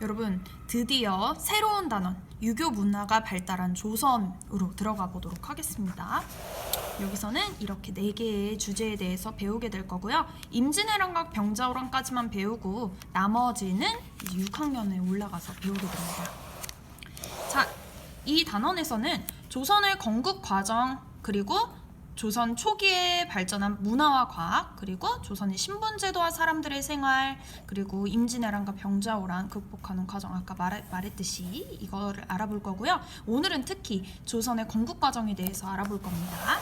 여러분, 드디어 새로운 단원, 유교 문화가 발달한 조선으로 들어가 보도록 하겠습니다. 여기서는 이렇게 4개의 주제에 대해서 배우게 될 거고요. 임진왜란과 병자호란까지만 배우고 나머지는 이제 6학년에 올라가서 배우게 됩니다. 자, 이 단원에서는 조선의 건국 과정, 그리고 조선 초기에 발전한 문화와 과학, 그리고 조선의 신분제도와 사람들의 생활, 그리고 임진왜란과 병자호란 극복하는 과정, 아까 말했듯이 이거를 알아볼 거고요. 오늘은 특히 조선의 건국 과정에 대해서 알아볼 겁니다.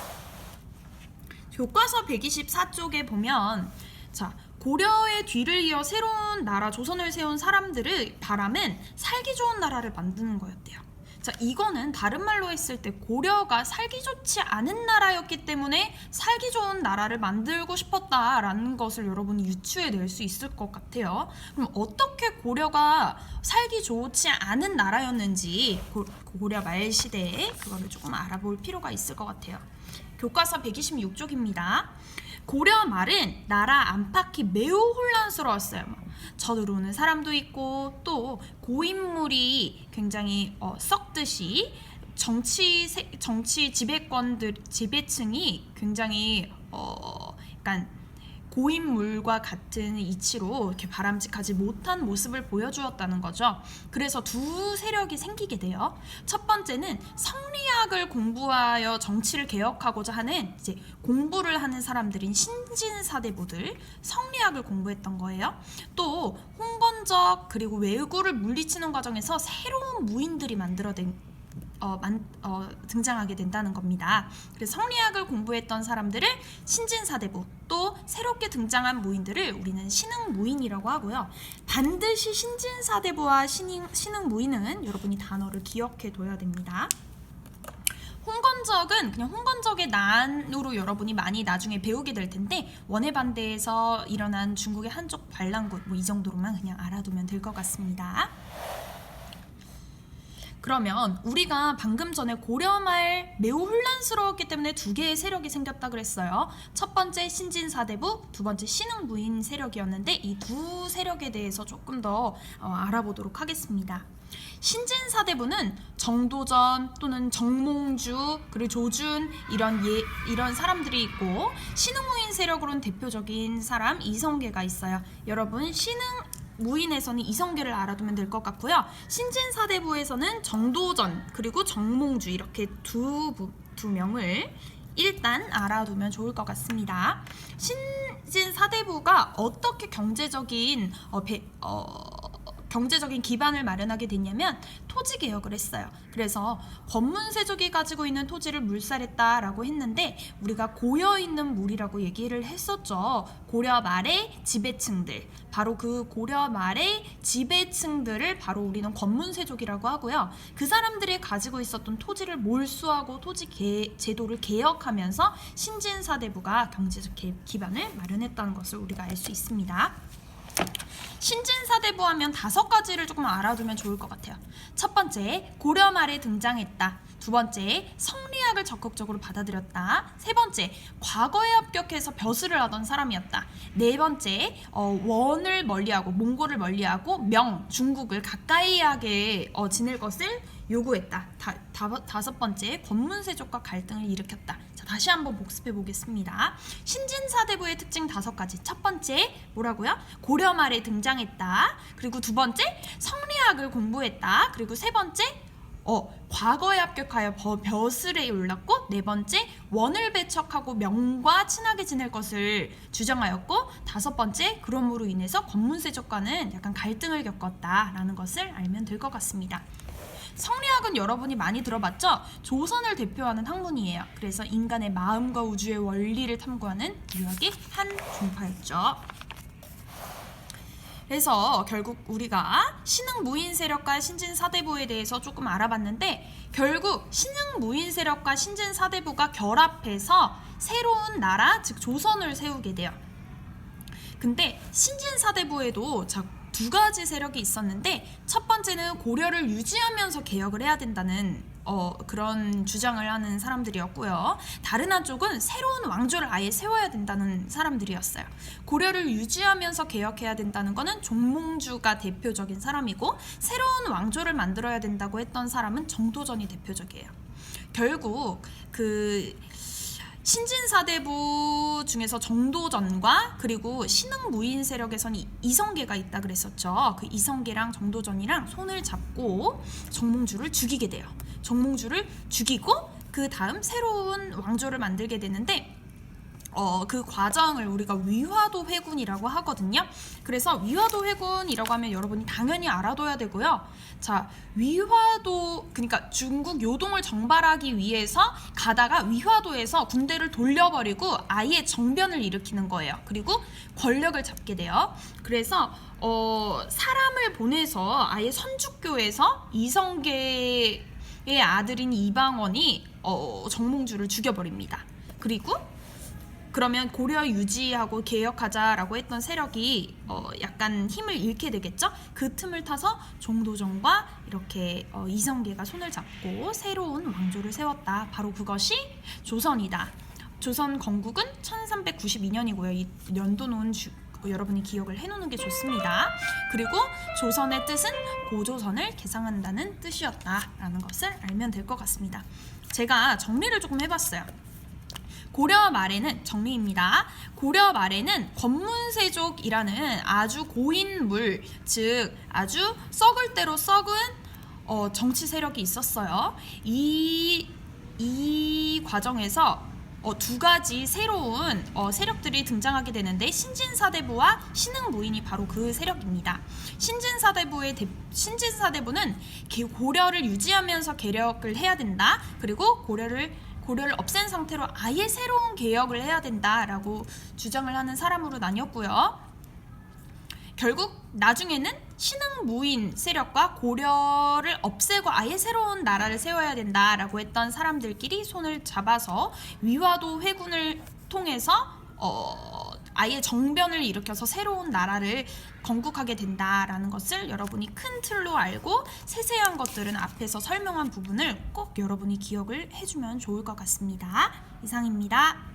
교과서 124쪽에 보면, 자, 고려의 뒤를 이어 새로운 나라 조선을 세운 사람들의 바람은 살기 좋은 나라를 만드는 거였대요. 자, 이거는 다른 말로 했을 때 고려가 살기 좋지 않은 나라였기 때문에 살기 좋은 나라를 만들고 싶었다라는 것을 여러분이 유추해낼 수 있을 것 같아요. 그럼 어떻게 고려가 살기 좋지 않은 나라였는지 고려 말 시대에 그거를 조금 알아볼 필요가 있을 것 같아요. 교과서 126쪽입니다. 고려 말은 나라 안팎이 매우 혼란스러웠어요. 쳐들어오는 사람도 있고 또 고인물이 굉장히 썩듯이 정치 지배층이 굉장히 약간 고인물과 같은 이치로 이렇게 바람직하지 못한 모습을 보여주었다는 거죠. 그래서 두 세력이 생기게 돼요. 첫 번째는 성리학을 공부하여 정치를 개혁하고자 하는 이제 공부를 하는 사람들인 신진사대부들, 성리학을 공부했던 거예요. 또 홍건적 그리고 왜구를 물리치는 과정에서 새로운 무인들이 등장하게 된다는 겁니다. 그래서 성리학을 공부했던 사람들을 신진사대부, 또 새롭게 등장한 무인들을 우리는 신흥무인이라고 하고요. 반드시 신진사대부와 신흥무인은 여러분이 단어를 기억해 둬야 됩니다. 홍건적은 그냥 홍건적의 난으로 여러분이 많이 나중에 배우게 될 텐데, 원해반대에서 일어난 중국의 한족 반란군, 이 정도로만 그냥 알아두면 될 것 같습니다. 그러면 우리가 방금 전에 고려말 매우 혼란스러웠기 때문에 2개의 세력이 생겼다 그랬어요. 첫 번째 신진사대부, 두 번째 신흥무인 세력이었는데 이 두 세력에 대해서 조금 더 알아보도록 하겠습니다. 신진사대부는 정도전 또는 정몽주 그리고 조준 이런 사람들이 있고, 신흥무인 세력으로는 대표적인 사람 이성계가 있어요. 여러분, 무인에서는 이성계를 알아두면 될 것 같고요. 신진사대부에서는 정도전 그리고 정몽주 이렇게 두 명을 일단 알아두면 좋을 것 같습니다. 신진사대부가 어떻게 경제적인 기반을 마련하게 됐냐면 토지 개혁을 했어요. 그래서 권문세족이 가지고 있는 토지를 물살했다라고 했는데, 우리가 고여 있는 물이라고 얘기를 했었죠. 고려 말의 지배층들, 바로 그 고려 말의 지배층들을 바로 우리는 권문세족이라고 하고요. 그 사람들이 가지고 있었던 토지를 몰수하고 토지 제도를 개혁하면서 신진사대부가 경제적 기반을 마련했다는 것을 우리가 알 수 있습니다. 신진사대부 하면 5가지를 조금 알아두면 좋을 것 같아요. 첫 번째, 고려 말에 등장했다. 두 번째, 성리학을 적극적으로 받아들였다. 세 번째, 과거에 합격해서 벼슬을 하던 사람이었다. 네 번째, 원을 멀리하고 몽골을 멀리하고 중국을 가까이하게 지낼 것을 요구했다. 다섯 번째, 권문세족과 갈등을 일으켰다. 자, 다시 한번 복습해 보겠습니다. 신진사대부의 특징 5가지. 첫 번째, 뭐라고요? 고려 말에 등장했다. 그리고 두 번째, 성리학을 공부했다. 그리고 세 번째, 과거에 합격하여 벼슬에 올랐고, 네 번째, 원을 배척하고 명과 친하게 지낼 것을 주장하였고, 5번째, 그럼으로 인해서 권문세족과는 약간 갈등을 겪었다라는 것을 알면 될 것 같습니다. 성리학은 여러분이 많이 들어봤죠? 조선을 대표하는 학문이에요. 그래서 인간의 마음과 우주의 원리를 탐구하는 유학의 한 종파였죠. 그래서 결국 우리가 신흥무인 세력과 신진사대부에 대해서 조금 알아봤는데, 결국 신흥무인 세력과 신진사대부가 결합해서 새로운 나라, 즉 조선을 세우게 돼요. 근데 신진사대부에도 두 가지 세력이 있었는데 첫 번째는 고려를 유지하면서 개혁을 해야 된다는 그런 주장을 하는 사람들이었고요. 다른 한쪽은 새로운 왕조를 아예 세워야 된다는 사람들이었어요. 고려를 유지하면서 개혁해야 된다는 거는 종몽주가 대표적인 사람이고 새로운 왕조를 만들어야 된다고 했던 사람은 정도전이 대표적이에요. 결국 그 신진사대부 중에서 정도전과 그리고 신흥무인 세력에서는 이성계가 있다 그랬었죠. 그 이성계랑 정도전이랑 손을 잡고 정몽주를 죽이게 돼요. 정몽주를 죽이고 그 다음 새로운 왕조를 만들게 되는데 그 과정을 우리가 위화도 회군이라고 하거든요. 그래서 위화도 회군이라고 하면 여러분이 당연히 알아둬야 되고요. 자, 위화도 그러니까 중국 요동을 정발하기 위해서 가다가 위화도에서 군대를 돌려버리고 아예 정변을 일으키는 거예요. 그리고 권력을 잡게 돼요. 그래서 사람을 보내서 아예 선주교에서 이성계의 아들인 이방원이 정몽주를 죽여버립니다. 그리고 그러면 고려 유지하고 개혁하자라고 했던 세력이 약간 힘을 잃게 되겠죠? 그 틈을 타서 정도전과 이렇게 이성계가 손을 잡고 새로운 왕조를 세웠다. 바로 그것이 조선이다. 조선 건국은 1392년이고요. 이 연도는 여러분이 기억을 해놓는 게 좋습니다. 그리고 조선의 뜻은 고조선을 개상한다는 뜻이었다라는 것을 알면 될 것 같습니다. 제가 정리를 조금 해봤어요. 고려 말에는 정리입니다. 고려 말에는 권문세족이라는 아주 고인물, 즉 아주 썩을 대로 썩은 정치 세력이 있었어요. 이 과정에서 두 가지 새로운 세력들이 등장하게 되는데 신진사대부와 신흥무인이 바로 그 세력입니다. 신진사대부는 고려를 유지하면서 개혁을 해야 된다. 그리고 고려를 없앤 상태로 아예 새로운 개혁을 해야 된다라고 주장을 하는 사람으로 나뉘었고요. 결국 나중에는 신흥무인 세력과 고려를 없애고 아예 새로운 나라를 세워야 된다라고 했던 사람들끼리 손을 잡아서 위화도 회군을 통해서 아예 정변을 일으켜서 새로운 나라를 건국하게 된다라는 것을 여러분이 큰 틀로 알고 세세한 것들은 앞에서 설명한 부분을 꼭 여러분이 기억을 해주면 좋을 것 같습니다. 이상입니다.